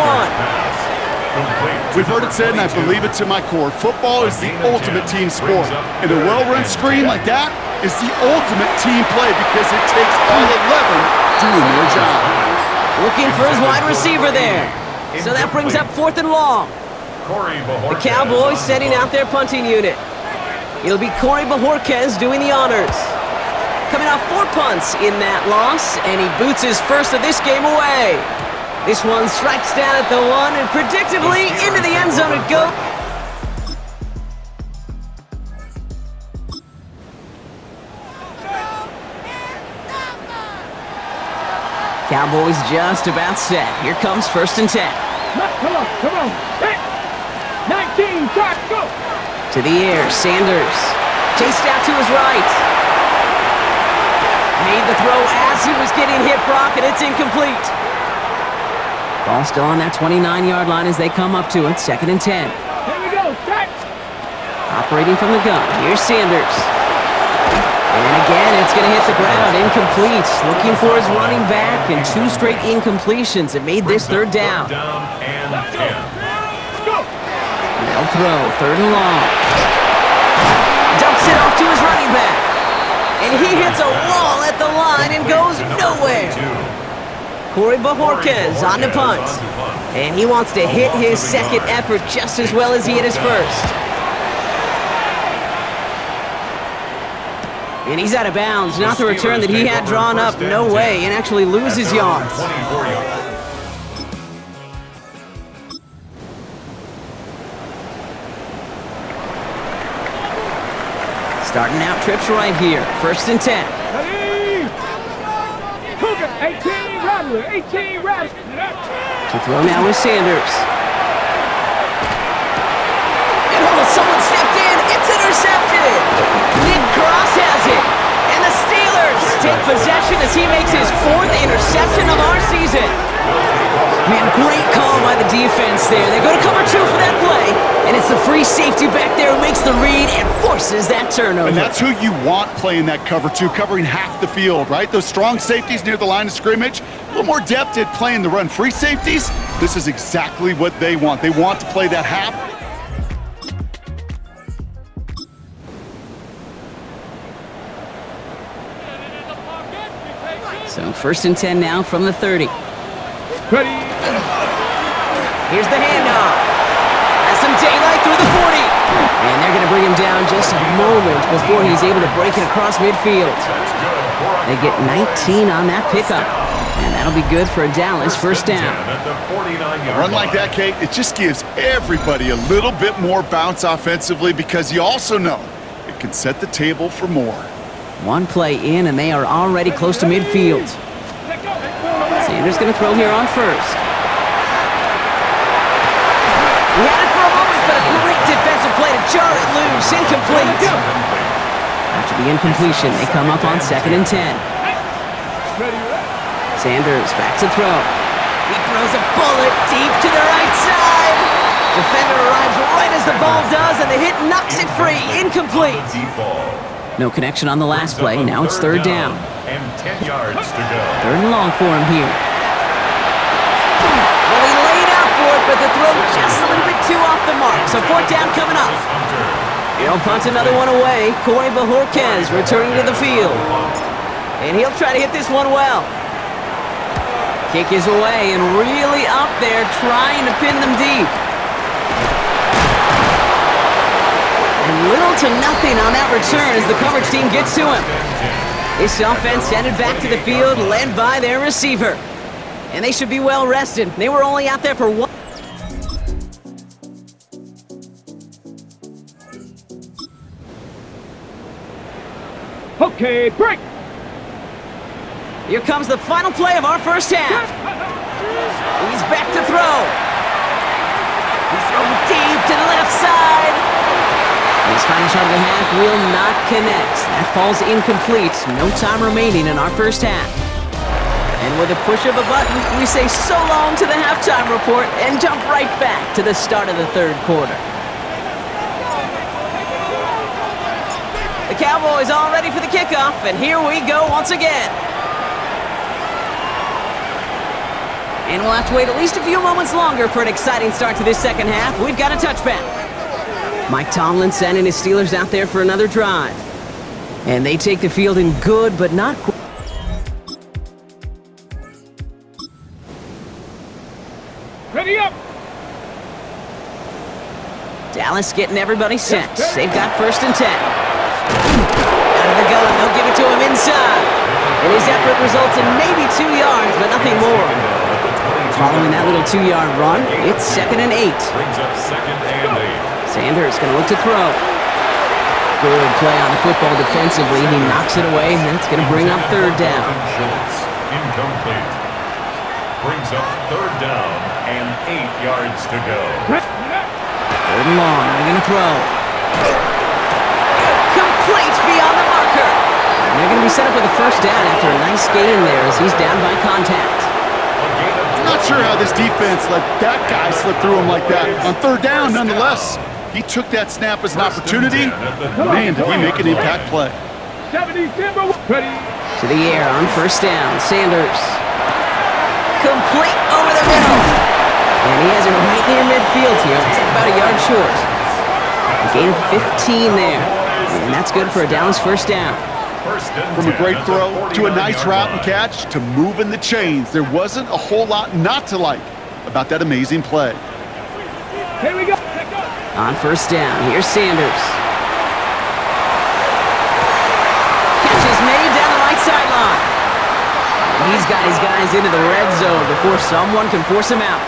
We've heard it said, and I believe it to my core, football is the ultimate team sport. And a well-run screen like that is the ultimate team play because it takes all 11 doing their job. Looking for his wide receiver there. So that brings up 4th and long. The Cowboys setting out their punting unit. It'll be Corey Bajorquez doing the honors. Coming off 4 punts in that loss, and he boots his first of this game away. This one strikes down at the 1, and predictably into the end zone it goes. Cowboys just about set. Here comes 1st and 10. Come on. Hey. 19, start, go. To the air, Sanders. Chased out to his right. Made the throw as he was getting hit, Brock, and it's incomplete. Ball still on that 29-yard line as they come up to it. 2nd and 10. Here we go, start. Operating from the gun. Here's Sanders. And again, it's going to hit the ground. Incomplete. Looking for his running back, and 2 straight incompletions. It made this 3rd down. They'll throw. 3rd and long. Dumps it off to his running back. And he hits a wall at the line and goes nowhere. Corey Bajorquez on the punt. And he wants to hit his 2nd effort just as well as he hit his 1st. And he's out of bounds. Not the return that he had drawn up. No way. And actually loses yards. Starting out trips right here. 1st and 10. Cougar, 18 Rattler, 18 Rattler. To throw now with Sanders. And someone stepped in. It's intercepted. Nick Cross has it. And the Steelers take possession as he makes his 4th interception of our season. Man, great call by the defense there. They go to cover 2 for that play. And it's the free safety back there who makes the read and forces that turnover. And that's who you want playing that cover 2, covering half the field, right? Those strong safeties near the line of scrimmage. A little more depth at playing the run. Free safeties, this is exactly what they want. They want to play that half. So 1st and 10 now from the 30. Ready. Here's the handoff. Has some daylight through the 40. And they're going to bring him down just a moment before he's able to break it across midfield. They get 19 on that pickup. And that'll be good for a Dallas 1st down. A run like that, Kate, it just gives everybody a little bit more bounce offensively because you also know it can set the table for more. 1 play in, and they are already close to midfield. Sanders going to throw here on 1st. He had it for a moment, but a great defensive play to jar it loose. Incomplete. After the incompletion, they come up on 2nd and 10. Sanders back to throw. He throws a bullet deep to the right side. Defender arrives right as the ball does, and the hit knocks it free. Incomplete. No connection on the last play. Now it's 3rd down. And 10 yards to go. 3rd and long for him here. Well, he laid out for it, but the throw just a little bit too off the mark. So 4th down coming up. He'll punt another one away. Corey Bajorquez returning to the field. And he'll try to hit this one well. Kick is away and really up there trying to pin them deep. Little to nothing on that return as the coverage team gets to him. This offense headed back to the field, led by their receiver. And they should be well rested. They were only out there for 1. Okay, break. Here comes the final play of our 1st half. He's back to throw. He's throwing deep to the left side. His final shot of the half will not connect. That falls incomplete. No time remaining in our 1st half. And with a push of a button, we say so long to the halftime report and jump right back to the start of the 3rd quarter. The Cowboys all ready for the kickoff, and here we go once again. And we'll have to wait at least a few moments longer for an exciting start to this second half. We've got a touchback. Mike Tomlin sending his Steelers out there for another drive. And they take the field in good, but not quite. Ready up! Dallas getting everybody set. They've got 1st and 10. Out of the gun, they'll give it to him inside. And his effort results in maybe 2 yards, but nothing more. Following that little 2-yard run, it's 2nd and 8. Brings up 2nd and 8. Sanders going to look to throw. Good play on the football defensively. He knocks it away, and that's going to bring up 3rd down. Incomplete. Brings up 3rd down and 8 yards to go. 3rd and long. They're going to throw. Complete beyond the marker. And they're going to be set up with a 1st down after a nice gain there as he's down by contact. I'm not sure how this defense let that guy slip through him like that. On 3rd down, nonetheless, he took that snap as an opportunity. Man, did he make an impact play. To the air on 1st down. Sanders. Complete over the middle. And he has it right near midfield here. It's about a yard short. A gain of 15 there. And that's good for a Dallas 1st down. From a great throw to a nice route and catch to moving the chains, there wasn't a whole lot not to like about that amazing play. Here we go. On 1st down, here's Sanders. Catch is made down the right sideline. And he's got his guys into the red zone before someone can force him out.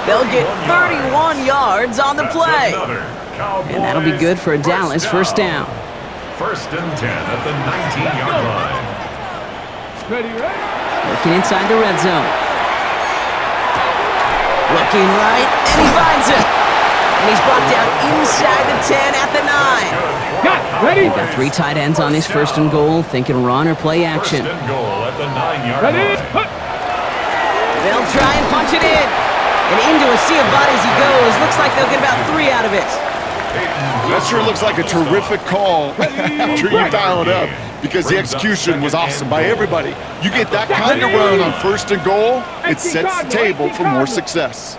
They'll get 31 yards on the play. And that'll be good for a Dallas 1st down. 1st and 10 at the 19-yard line. Looking inside the red zone. Looking right, and he finds it. And he's brought down inside the 10 at the 9. They've got 3 tight ends on this 1st and goal, thinking run or play action. 1st and goal at the 9-yard line. They'll try and punch it in. And into a sea of bodies he goes. Looks like they'll get about 3 out of it. That sure looks like a terrific call after you dial it up, because the execution was awesome by everybody. You get that kind of run on 1st and goal, it sets the table for more success.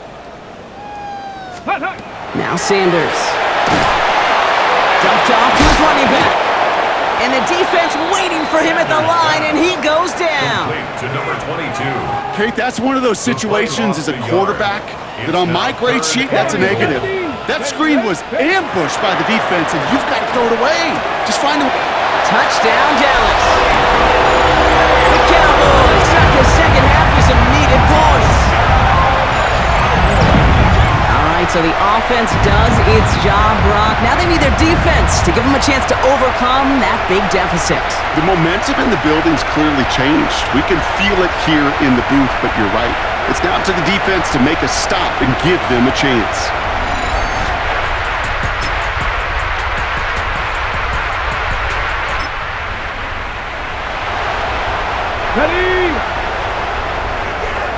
Now Sanders. Dumped off to his running back. And the defense waiting for him at the line, and he goes down. To number 22. Kate, that's one of those situations as a quarterback that on my grade sheet, that's a negative. That screen was ambushed by the defense, and you've got to throw it away. Just find a... Touchdown, Dallas. The Cowboys start the second half with some needed points. All right, so the offense does its job, Brock. Now they need their defense to give them a chance to overcome that big deficit. The momentum in the building's clearly changed. We can feel it here in the booth, but you're right. It's now to the defense to make a stop and give them a chance. Ready!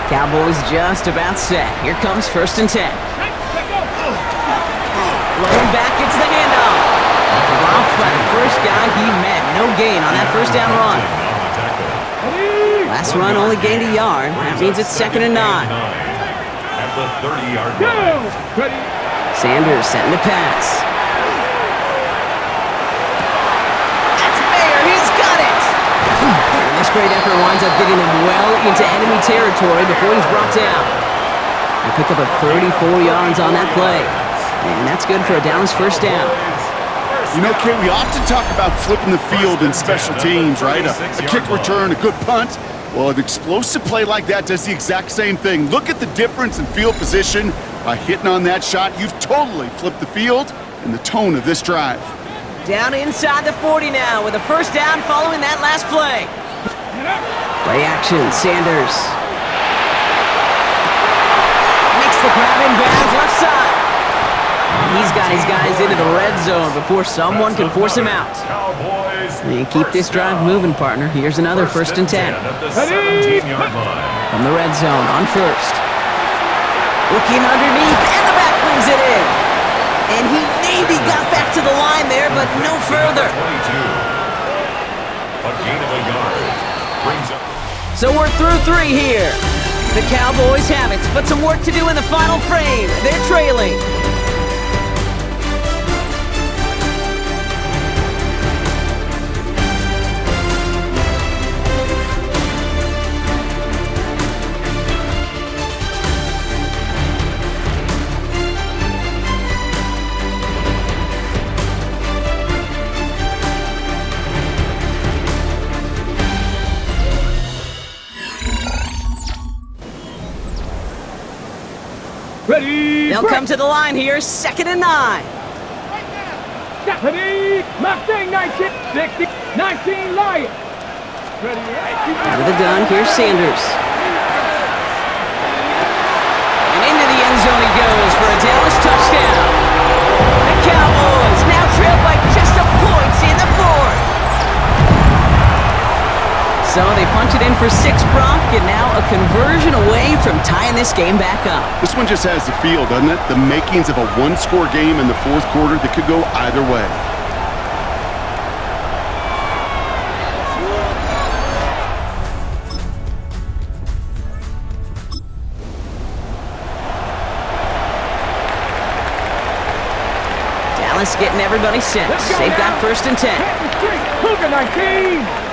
Cowboys just about set. Here comes 1st and 10. Rolling back, gets the handoff. Dropped by the first guy he met. No gain on that 1st down run. Last run only gained a yard. That means it's 2nd and 9. At the 30-yard line. Sanders setting the pass. That's Mayer. He's got it. And this great effort winds up getting him well into enemy territory before he's brought down. They pick up a 34 yards on that play. And that's good for a Dallas 1st down. You know, Kate, we often talk about flipping the field in special teams, right? A kick return, a good punt. Well, an explosive play like that does the exact same thing. Look at the difference in field position. By hitting on that shot, you've totally flipped the field and the tone of this drive. Down inside the 40 now with a 1st down following that last play. Play action, Sanders. Makes the grab in bounds left side. And he's got his guys into the red zone before someone can force him out. And keep this drive moving, partner. Here's another 1st and 10. From the red zone on 1st. Looking underneath, and the back brings it in. And he maybe got back to the line there, but no further. A gain of a yard. Brings up. So we're through 3 here. The Cowboys have it, but some work to do in the final frame. They're trailing. Ready, They'll come to the line here, 2nd and 9. Ready, Mustang 19, 60, 19 Lions. Ready, Out of the gun, here's Sanders. And into the end zone he goes for a Dallas touchdown. The Cowboys now trail by just a point in the 4th. So they punch it in for 6, Brock, and now a conversion away from tying this game back up. This one just has the feel, doesn't it? The makings of a one-score game in the 4th quarter that could go either way. Dallas getting everybody set. They've got 1st and 10. Cougar 19.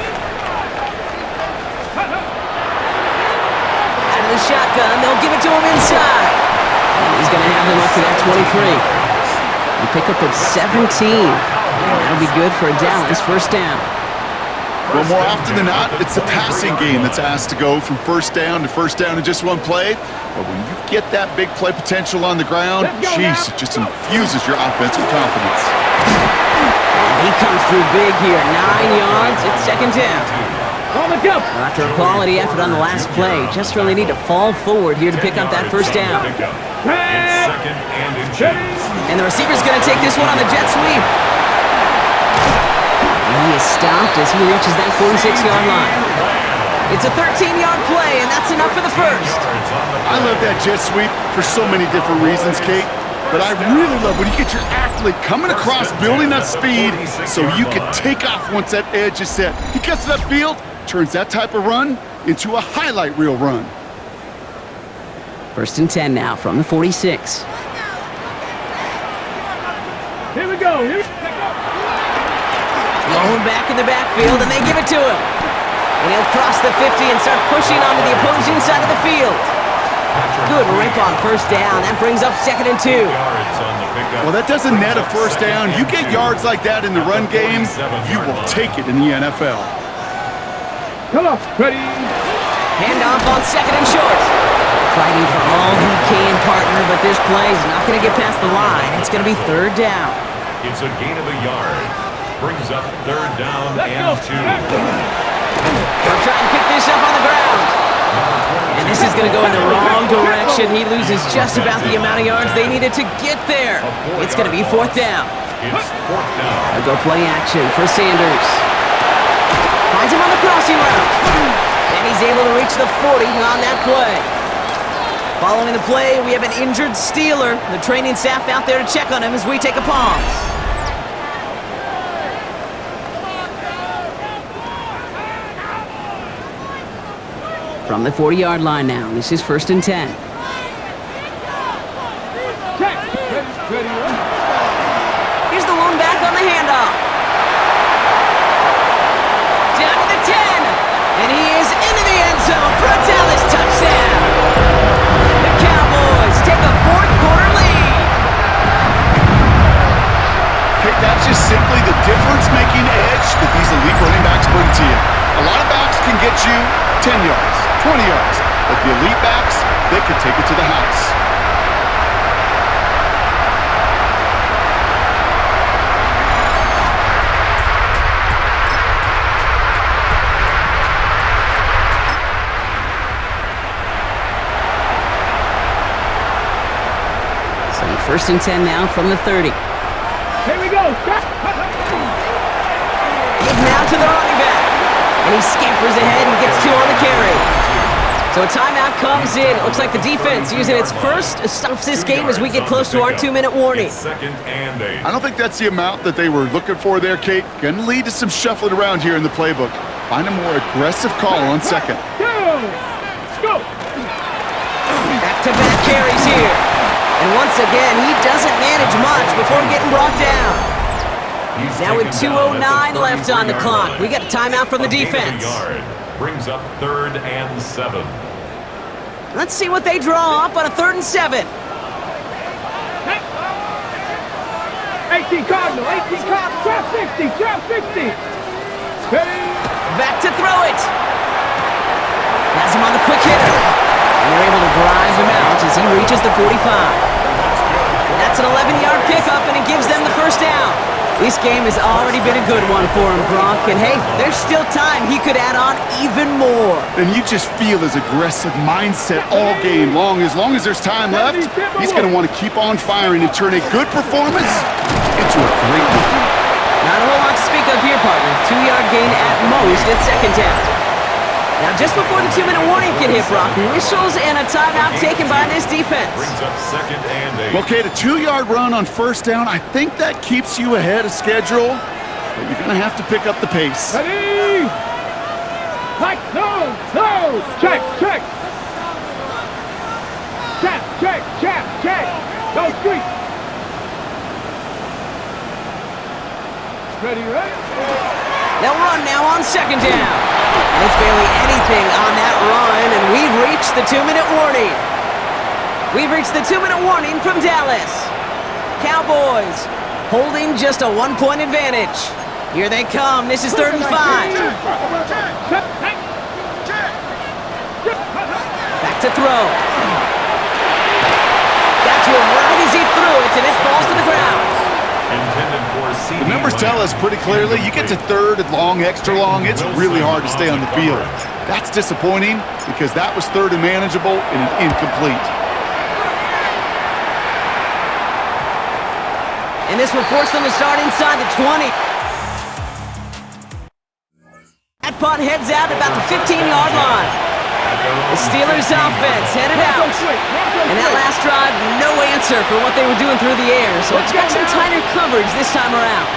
The shotgun, they'll give it to him inside. And he's going to have him up to that 23. A pickup of 17. And that'll be good for a Dallas 1st down. Well, more often than not, it's the passing game that's asked to go from 1st down to 1st down in just one play. But when you get that big play potential on the ground, jeez, it just infuses your offensive confidence. And he comes through big here. 9 yards, it's 2nd down. After a quality effort on the last play, just really need to fall forward here to pick up that 1st down. And the receiver's going to take this one on the jet sweep. And he is stopped as he reaches that 46-yard line. It's a 13-yard play, and that's enough for the 1st. I love that jet sweep for so many different reasons, Kate. But I really love when you get your athlete coming across, building that speed so you can take off once that edge is set. He gets to that field, turns that type of run into a highlight reel run. 1st and 10 now from the 46. Here we go. Blown back in the backfield, and they give it to him. And he'll cross the 50 and start pushing onto the opposing side of the field. Good rip on 1st down. That brings up 2nd and 2. Well, that doesn't net a 1st down. You get yards like that in the run game, you will take it in the NFL. Come on, ready. Handoff on 2nd and short. Fighting for all he can, partner, but this play is not going to get past the line. It's going to be 3rd down. It's a gain of a yard. Brings up 3rd down and 2. They'll try and pick this up on the ground. And this is going to go in the wrong direction. He loses just about the amount of yards they needed to get there. It's going to be 4th down. It's 4th down. A go play action for Sanders. Finds him on the crossing route. And he's able to reach the 40 on that play. Following the play, we have an injured Steeler. The training staff out there to check on him as we take a pause. From the 40-yard line now, this is 1st and 10. Here's the lone back on the handoff. Down to the 10. And he is into the end zone for a Dallas touchdown. The Cowboys take a 4th quarter lead. Okay, that's just simply the difference-making edge that these elite running backs bring to you. A lot of backs can get you 10 yards, 20 yards, but the elite backs, they can take it to the house. So 1st and 10 now from the 30. Here we go. Give now to the running back. And he scampers ahead and gets 2 on the carry. So a timeout comes in. It looks like the defense using its first stops this game as we get close to our 2-minute warning. 2nd and 8. I don't think that's the amount that they were looking for there, Kate. Going to lead to some shuffling around here in the playbook. Find a more aggressive call on 2nd. Let's go. Back-to-back carries here. And once again, he doesn't manage much before getting brought down. Now with 2:09 left on the clock, we got a timeout from the defense. Brings up 3rd and 7. Let's see what they draw up on a 3rd and 7. 18 Cardinal, 18 Cardinal, trap 60, trap 60. Back to throw it. Has him on the quick hitter. And they're able to drive him out as he reaches the 45. That's an 11-yard pickup, and it gives them the first down. This game has already been a good one for him, Brock. And hey, there's still time he could add on even more. And you just feel his aggressive mindset all game long. As long as there's time left, he's going to want to keep on firing and turn a good performance into a great one. Not a whole lot to speak of here, partner. 2-yard gain at most at second down. Now, just before the 2-minute warning can hit, Brock, whistles and a timeout taken by this defense. Brings up 2nd and 8. Okay, the 2-yard run on first down, I think that keeps you ahead of schedule, but you're going to have to pick up the pace. Ready? Like, no, check, check. Check. Go street. Ready? They'll run now on second down. And it's barely anything on that run, and we've reached the 2-minute warning. We've reached the 2-minute warning from Dallas. Cowboys holding just a 1-point advantage. Here they come. This is 3rd and 5. Back to throw. Got to him right as he threw it, and it falls to the ground. The numbers tell us pretty clearly, you get to 3rd and long, extra long, it's really hard to stay on the field. That's disappointing because that was 3rd and manageable and an incomplete. And this will force them to start inside the 20. That punt heads out about the 15-yard line. The Steelers offense headed out. And that last drive, no answer for what they were doing through the air, so expect some tighter coverage this time around.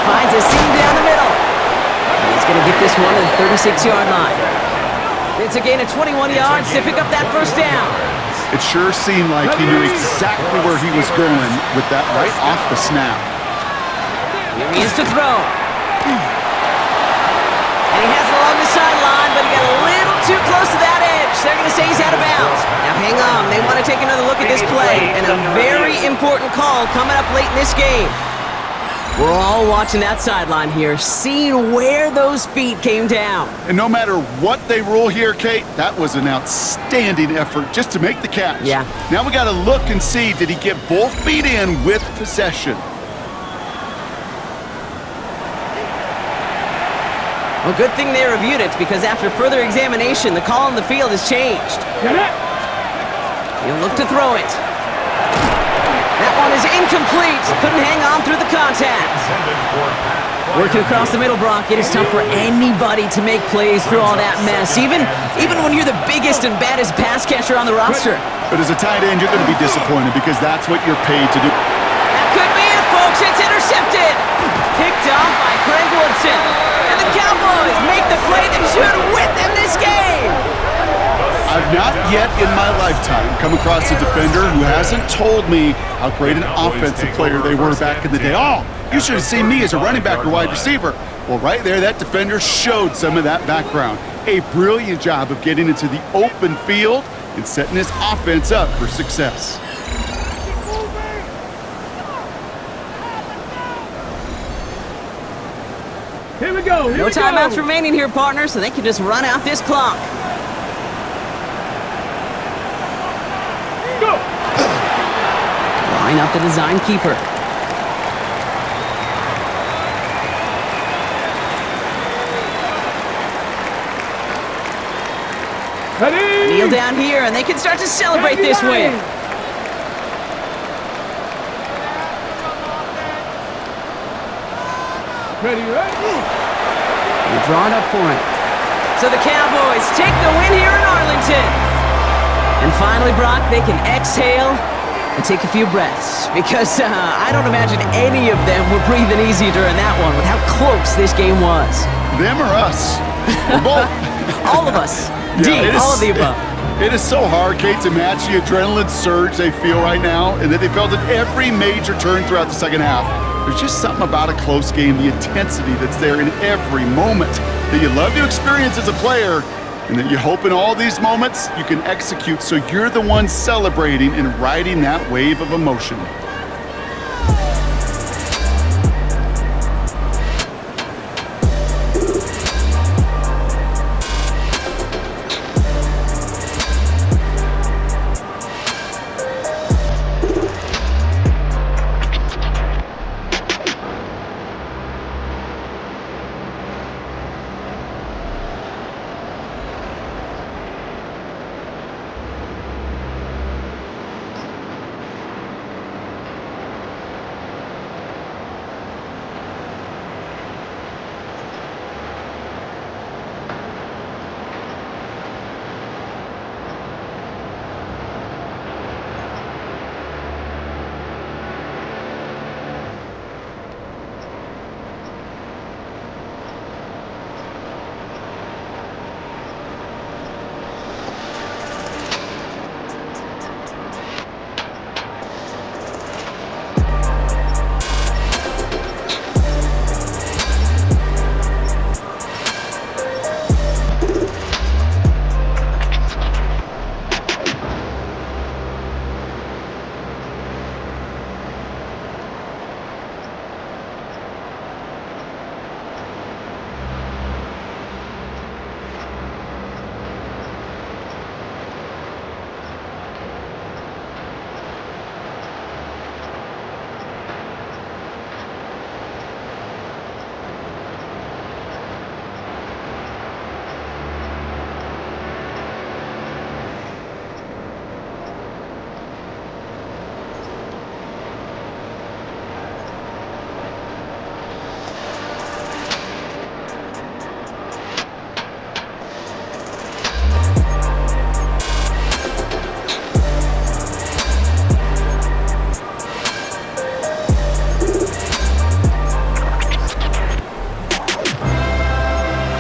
Finds a seam down the middle. And he's going to get this one to the 36-yard line. It's a gain of 21 yards to pick up that first down. It sure seemed like he knew exactly where he was going with that right off the snap. Here he is to throw. And he has it along the sideline, but he got a little too close to that edge. They're going to say he's out of bounds. Now hang on, they want to take another look at this play, and a very important call coming up late in this game. We're all watching that sideline here, seeing where those feet came down. And no matter what they rule here, Kate, that was an outstanding effort just to make the catch. Yeah. Now we got to look and see, did he get both feet in with possession? Well, good thing they reviewed it, because after further examination, the call on the field has changed. He'll look to throw it. That one is incomplete. Couldn't hang on through the contact. Working across the middle, Brock, it is tough for anybody to make plays through all that mess, even when you're the biggest and baddest pass catcher on the roster. But as a tight end, you're going to be disappointed because that's what you're paid to do. That could be it, folks. It's intercepted. Picked off by Craig Woodson. And the Cowboys make the play that should win them this game. I've not yet in my lifetime come across a defender who hasn't told me how great an offensive player they were back in the day. Oh, you should have seen me as a running back or wide receiver. Well, right there, that defender showed some of that background. A brilliant job of getting into the open field and setting his offense up for success. Here we go. No timeouts remaining here, partners, so they can just run out this clock. Go. Line up the design keeper. Ready? Kneel down here, and they can start to celebrate this win. Ready? They draw it up for him. So the Cowboys take the win here in Arlington. And finally, Brock, they can exhale and take a few breaths, because I don't imagine any of them were breathing easy during that one with how close this game was. Them or us? Or both? All of us. D, it is- all of the above. It is so hard, Kate, to match the adrenaline surge they feel right now and that they felt at every major turn throughout the second half. There's just something about a close game, the intensity that's there in every moment that you love to experience as a player and that you hope in all these moments you can execute so you're the one celebrating and riding that wave of emotion.